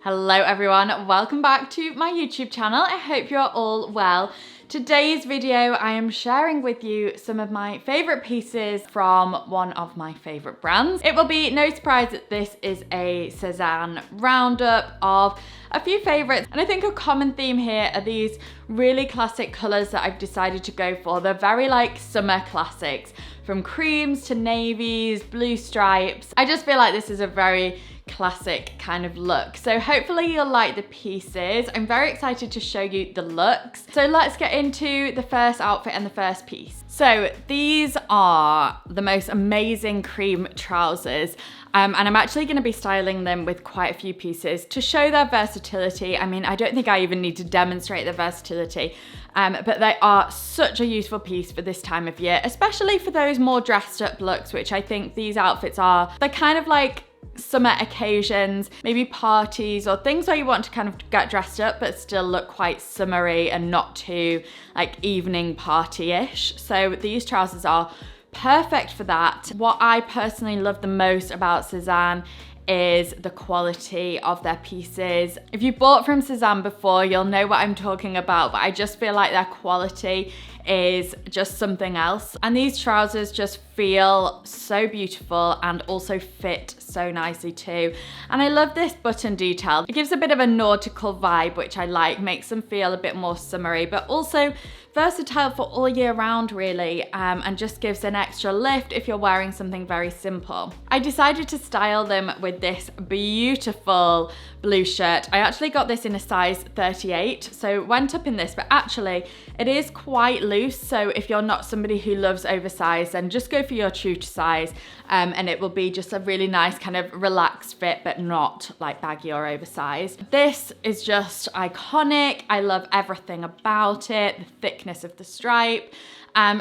Hello everyone, welcome back to my YouTube channel. I hope you're all well. Today's video, I am sharing with you some of my favorite pieces from one of my favorite brands. It will be no surprise that this is a Sézane roundup of a few favorites. And I think a common theme here are these really classic colors that I've decided to go for. They're very like summer classics, from creams to navies, blue stripes. I just feel like this is a very classic kind of look. So hopefully you'll like the pieces. I'm very excited to show you the looks. So let's get into the first outfit and the first piece. So these are the most amazing cream trousers. And I'm actually going to be styling them with quite a few pieces to show their versatility. I mean, I don't think I even need to demonstrate their versatility, but they are such a useful piece for this time of year, especially for those more dressed up looks, which I think these outfits are. They're kind of like summer occasions, maybe parties or things where you want to kind of get dressed up but still look quite summery and not too like evening party-ish. So these trousers are perfect for that. What I personally love the most about Sézane is the quality of their pieces. If you've bought from Sézane before, you'll know what I'm talking about, but I just feel like their quality is just something else. And these trousers just feel so beautiful and also fit so nicely too. And I love this button detail. It gives a bit of a nautical vibe, which I like, makes them feel a bit more summery, but also versatile for all year round really, and just gives an extra lift if you're wearing something very simple. I decided to style them with this beautiful blue shirt. I actually got this in a size 38, so went up in this, but actually it is quite loose. So if you're not somebody who loves oversized, then just go for your true to size, and it will be just a really nice kind of relaxed fit, but not like baggy or oversized. This is just iconic. I love everything about it, the thickness of the stripe.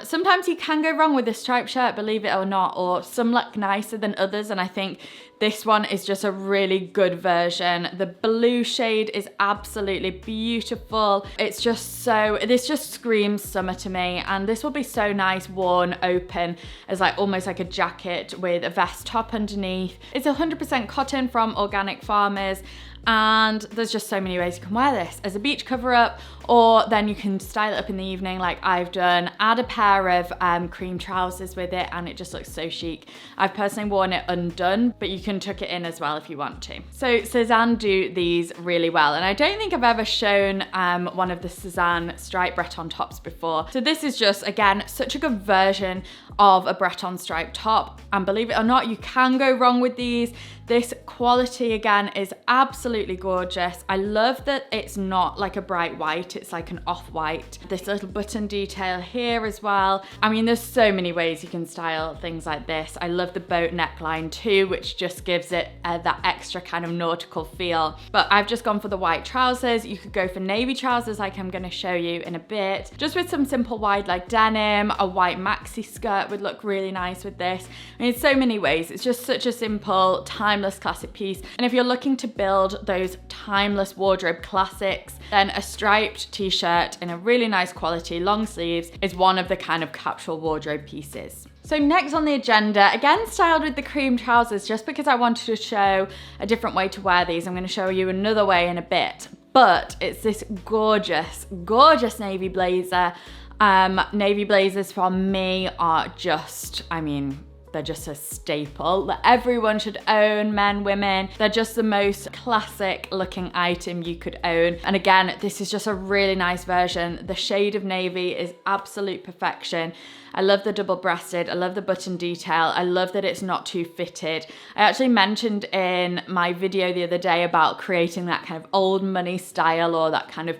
Sometimes you can go wrong with a striped shirt, believe it or not, or some look nicer than others, and I think this one is just a really good version. The blue shade is absolutely beautiful. It's just so, this just screams summer to me, and this will be so nice worn open as like almost like a jacket with a vest top underneath. It's 100% cotton from organic farmers, and there's just so many ways you can wear this as a beach cover up, or then you can style it up in the evening like I've done, add a pair of cream trousers with it, and it just looks so chic. I've personally worn it undone, but you can tuck it in as well if you want to. So Sézane do these really well, and I don't think I've ever shown one of the Sézane stripe Breton tops before. So this is just, again, such a good version of a Breton stripe top, and believe it or not, you can go wrong with these. This quality again is absolutely gorgeous. I love that it's not like a bright white, it's like an off-white. This little button detail here as well. I mean, there's so many ways you can style things like this. I love the boat neckline too, which just gives it that extra kind of nautical feel. But I've just gone for the white trousers. You could go for navy trousers like I'm gonna show you in a bit. Just with some simple wide leg denim, a white maxi skirt would look really nice with this. I mean, so many ways. It's just such a simple, timeless classic piece. And if you're looking to build those timeless wardrobe classics, then a striped t-shirt in a really nice quality, long sleeves, is one of the kind of capsule wardrobe pieces. So next on the agenda, again styled with the cream trousers, just because I wanted to show a different way to wear these. I'm going to show you another way in a bit, but it's this gorgeous, gorgeous navy blazer. Navy blazers from me are just, I mean, they're just a staple that everyone should own, men, women. They're just the most classic looking item you could own. And again, this is just a really nice version. The shade of navy is absolute perfection. I love the double-breasted, I love the button detail, I love that it's not too fitted. I actually mentioned in my video the other day about creating that kind of old money style, or that kind of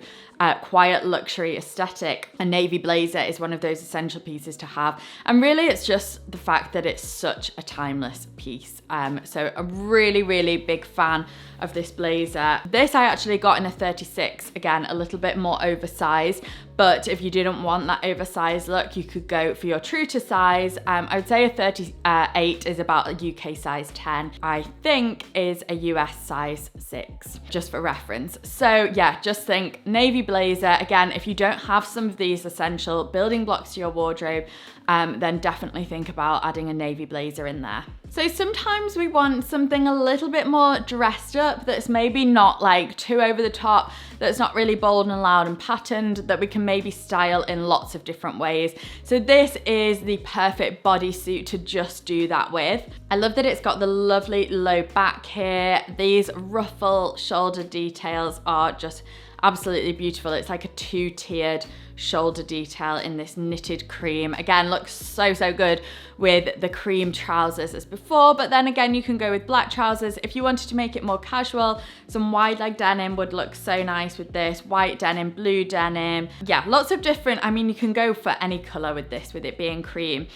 quiet luxury aesthetic. A navy blazer is one of those essential pieces to have. And really it's just the fact that it's such a timeless piece. So a really, really big fan of this blazer. This I actually got in a 36, again, a little bit more oversized, but if you didn't want that oversized look, you could go for your true to size. I would say a 38 is about a UK size 10. I think is a US size 6, just for reference. So yeah, just think navy blazer. Again, if you don't have some of these essential building blocks to your wardrobe, then definitely think about adding a navy blazer in there. So sometimes we want something a little bit more dressed up that's maybe not like too over the top, that's not really bold and loud and patterned, that we can maybe style in lots of different ways. So this is the perfect bodysuit to just do that with. I love that it's got the lovely low back here. These ruffle shoulder details are just absolutely beautiful. It's like a two-tiered shoulder detail in this knitted cream. Again, looks so good with the cream trousers as before, but then again, you can go with black trousers. If you wanted to make it more casual, some wide leg denim would look so nice with this. White denim, blue denim. Yeah, lots of different, I mean, you can go for any color with this, with it being cream.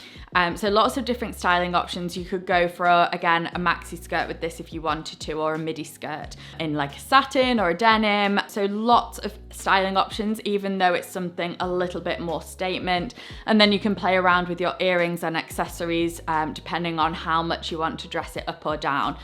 So lots of different styling options. You could go for, again, a maxi skirt with this if you wanted to, or a midi skirt in like a satin or a denim. So lots of styling options, even though it's something a little bit more statement. And then you can play around with your earrings and accessories depending on how much you want to dress it up or down.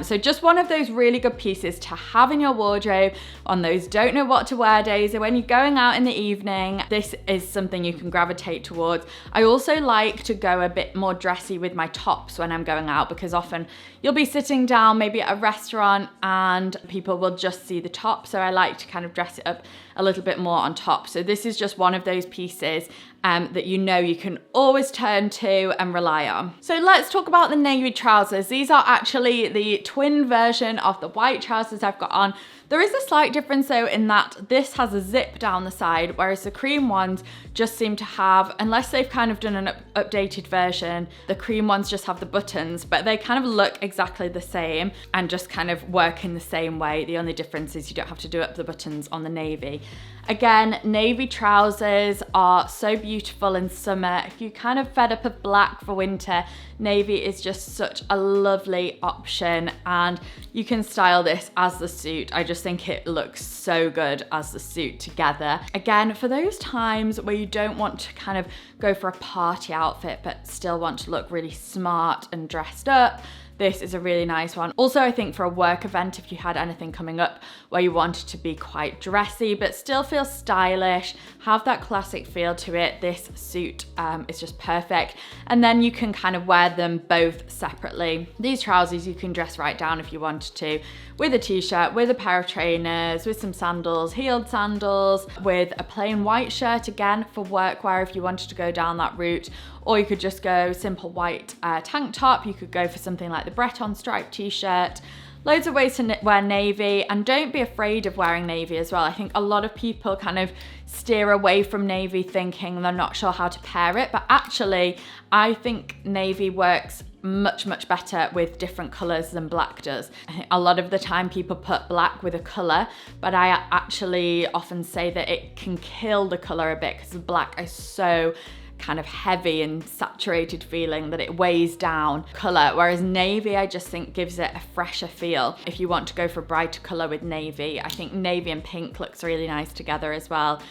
So just one of those really good pieces to have in your wardrobe on those don't know what to wear days, or when you're going out in the evening. This is something you can gravitate towards. I also like to go a bit more dressy with my tops when I'm going out, because often you'll be sitting down maybe at a restaurant and people will just see the top. So I like to kind of dress it up a little bit more on top. So this is just one of those pieces that you know you can always turn to and rely on. So let's talk about the navy trousers. These are actually the twin version of the white trousers I've got on. There is a slight difference though in that this has a zip down the side, whereas the cream ones just seem to have, unless they've kind of done an updated version, the cream ones just have the buttons, but they kind of look exactly the same and just kind of work in the same way. The only difference is you don't have to do up the buttons on the navy. Again, navy trousers are so beautiful in summer. If you kind of fed up of black for winter, navy is just such a lovely option, and you can style this as the suit. I just think it looks so good as the suit together. Again, for those times where you don't want to kind of go for a party outfit but still want to look really smart and dressed up, this is a really nice one. Also, I think for a work event, if you had anything coming up where you wanted to be quite dressy but still feel stylish, have that classic feel to it, this suit is just perfect. And then you can kind of wear them both separately. These trousers you can dress right down if you wanted to, with a t-shirt, with a pair of trainers, with some sandals, heeled sandals, with a plain white shirt, again for workwear if you wanted to go down that route. Or you could just go simple white tank top. You could go for something like the Breton Stripe t-shirt. Loads of ways to wear navy, and don't be afraid of wearing navy as well. I think a lot of people kind of steer away from navy thinking they're not sure how to pair it, but actually I think navy works much better with different colors than black does. I think a lot of the time people put black with a color, but I actually often say that it can kill the color a bit because the black is so kind of heavy and saturated feeling that it weighs down color, whereas navy I just think gives it a fresher feel. If you want to go for a brighter color with navy, I think navy and pink looks really nice together as well.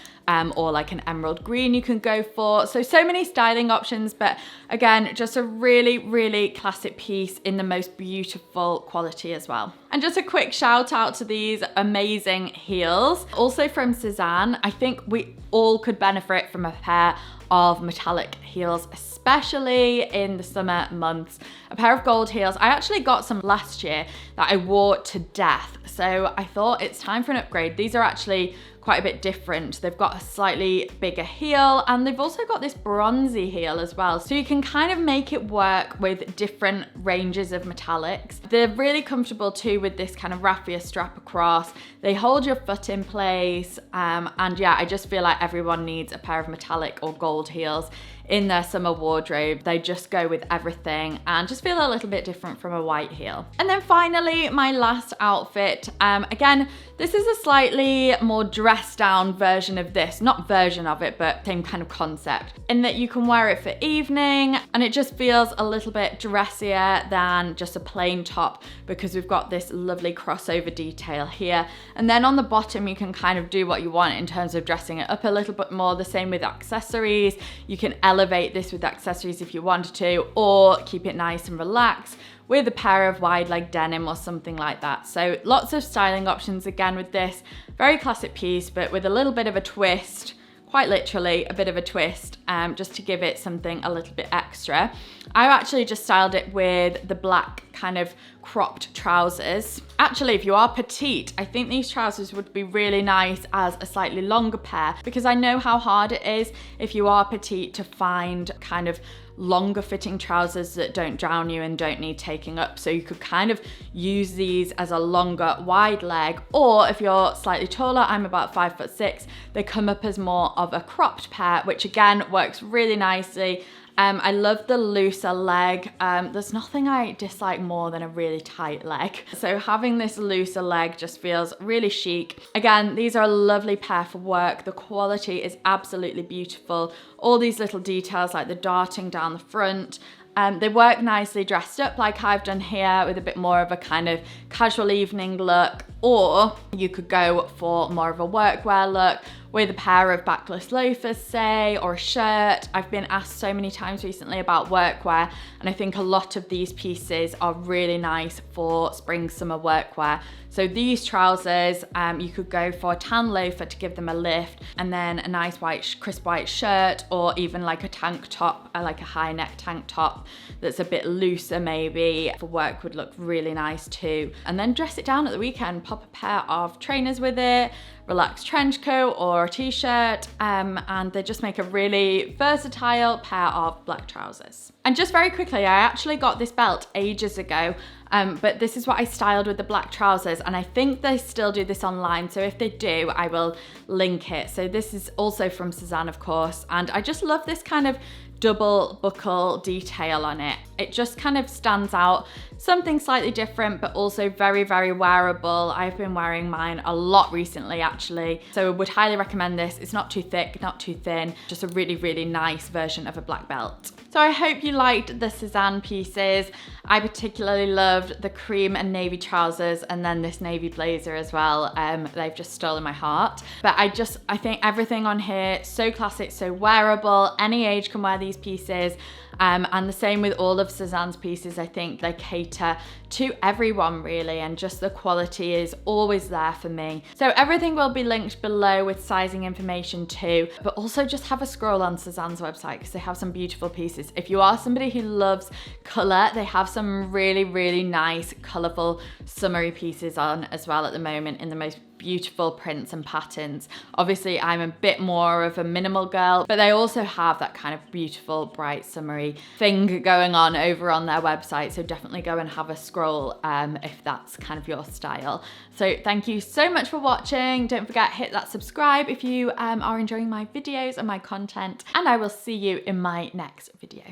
Or like an emerald green you can go for. So many styling options, but again, just a really classic piece in the most beautiful quality as well. And just a quick shout out to these amazing heels, also from Sézane. I think we all could benefit from a pair of metallic heels, especially in the summer months. A pair of gold heels. I actually got some last year that I wore to death, so I thought it's time for an upgrade. These are actually quite a bit different. They've got a slightly bigger heel, and they've also got this bronzy heel as well. So you can kind of make it work with different ranges of metallics. They're really comfortable too with this kind of raffia strap across. They hold your foot in place. And yeah, I just feel like everyone needs a pair of metallic or gold heels in their summer wardrobe. They just go with everything and just feel a little bit different from a white heel. And then finally, my last outfit. Again, this is a slightly more dressed down version of this, not version of it, but same kind of concept, in that you can wear it for evening and it just feels a little bit dressier than just a plain top, because we've got this lovely crossover detail here. And then on the bottom, you can kind of do what you want in terms of dressing it up a little bit more. The same with accessories. You can elevate this with accessories if you wanted to, or keep it nice and relaxed with a pair of wide leg denim or something like that. So lots of styling options again with this. Very classic piece, but with a little bit of a twist. quite literally a bit of a twist, just to give it something a little bit extra. I actually just styled it with the black kind of cropped trousers. Actually, if you are petite, I think these trousers would be really nice as a slightly longer pair, because I know how hard it is if you are petite to find kind of longer fitting trousers that don't drown you and don't need taking up. So you could kind of use these as a longer wide leg, or if you're slightly taller, I'm about 5'6", they come up as more of a cropped pair, which again works really nicely. I love the looser leg. There's nothing I dislike more than a really tight leg. So having this looser leg just feels really chic. Again, these are a lovely pair for work. The quality is absolutely beautiful. All these little details like the darting down the front. They work nicely dressed up like I've done here, with a bit more of a kind of casual evening look, or you could go for more of a workwear look with a pair of backless loafers, say, or a shirt. I've been asked so many times recently about workwear, and I think a lot of these pieces are really nice for spring summer workwear. So these trousers, you could go for a tan loafer to give them a lift, and then a nice white, crisp white shirt, or even like a tank top, like a high neck tank top that's a bit looser maybe for work would look really nice too. And then dress it down at the weekend, pop a pair of trainers with it, relaxed trench coat or a t-shirt, and they just make a really versatile pair of black trousers. And just very quickly, I actually got this belt ages ago, but this is what I styled with the black trousers, and I think they still do this online, so if they do, I will link it. So this is also from Sézane, of course, and I just love this kind of double buckle detail on it. It just kind of stands out, something slightly different, but also very, very wearable. I've been wearing mine a lot recently, actually, so I would highly recommend this. It's not too thick, not too thin, just a really, really nice version of a black belt. So I hope you liked the Sézane pieces. I particularly loved the cream and navy trousers, and then this navy blazer as well. They've just stolen my heart. But I think everything on here, so classic, so wearable. Any age can wear these pieces. And the same with all of Sézane's pieces. I think they cater to everyone really, and just the quality is always there for me. So everything will be linked below with sizing information too, but also just have a scroll on Sézane's website because they have some beautiful pieces. If you are somebody who loves colour, they have some really, really nice colourful summery pieces on as well at the moment in the most beautiful prints and patterns. Obviously, I'm a bit more of a minimal girl, but they also have that kind of beautiful, bright, summery thing going on over on their website. So definitely go and have a scroll if that's kind of your style. So thank you so much for watching. Don't forget, hit that subscribe if you are enjoying my videos and my content, and I will see you in my next video.